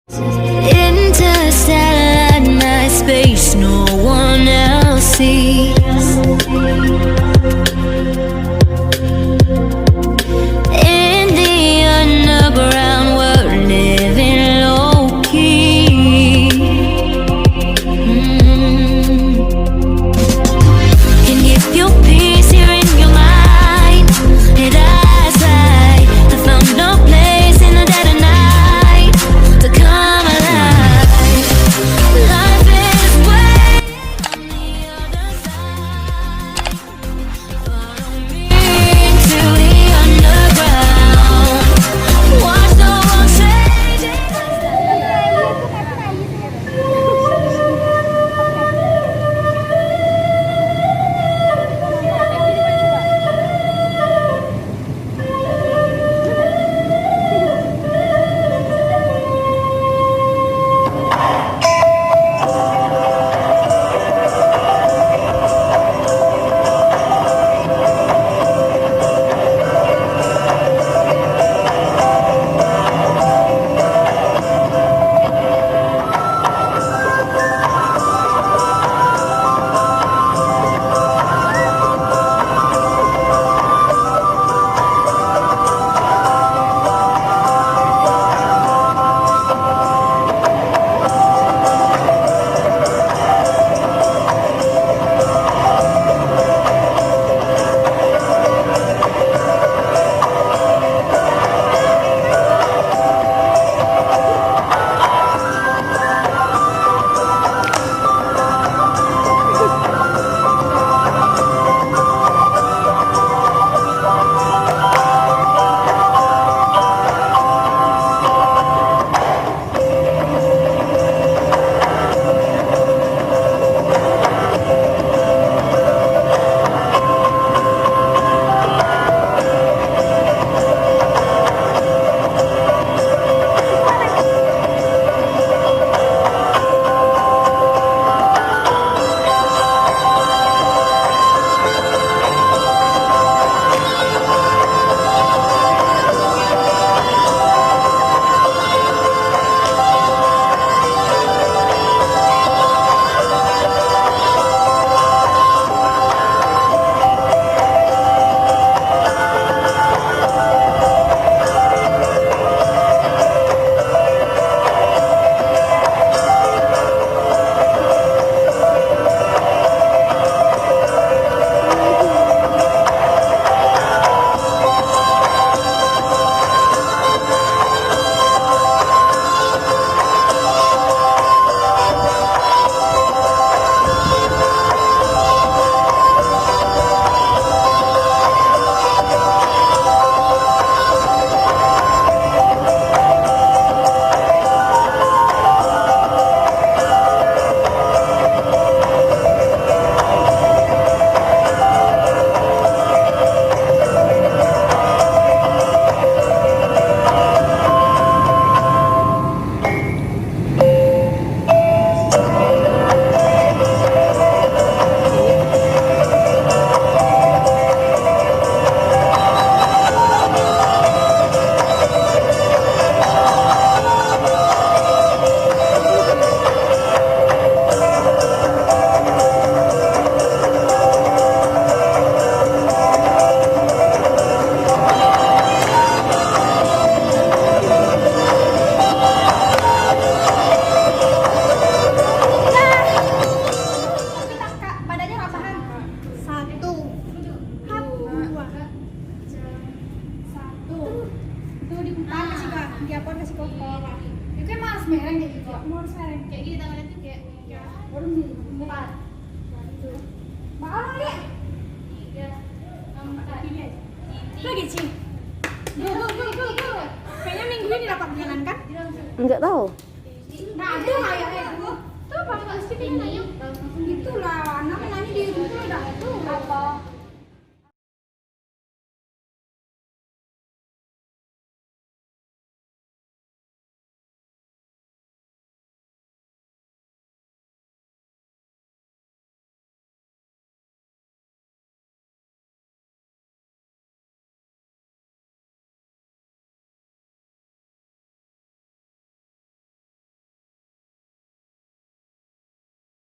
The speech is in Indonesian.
Interstellar night space, no one else sees. In the underground, we're living low key. And if your peace here in your mind, and eyes like I found no place in the dead of night to come alive. Life is waiting on the other side. Follow me into the underground. Watch the world changing. Diapon kasih kotor. Itu kan malas mereng kayak gitu. Aku malas mereng. Kayak gini tangannya tuh kayak baru nih. 4. Maaf ya. 3, 4. Ini aja. Lagi sih. Go. Kayaknya minggu ini dapat jalan kan? Enggak tahu. Nah, itu kayaknya itu. Tuh Bang Pasti kayaknya nanya. Itulah, anak nanya di YouTube udah itu. Apa?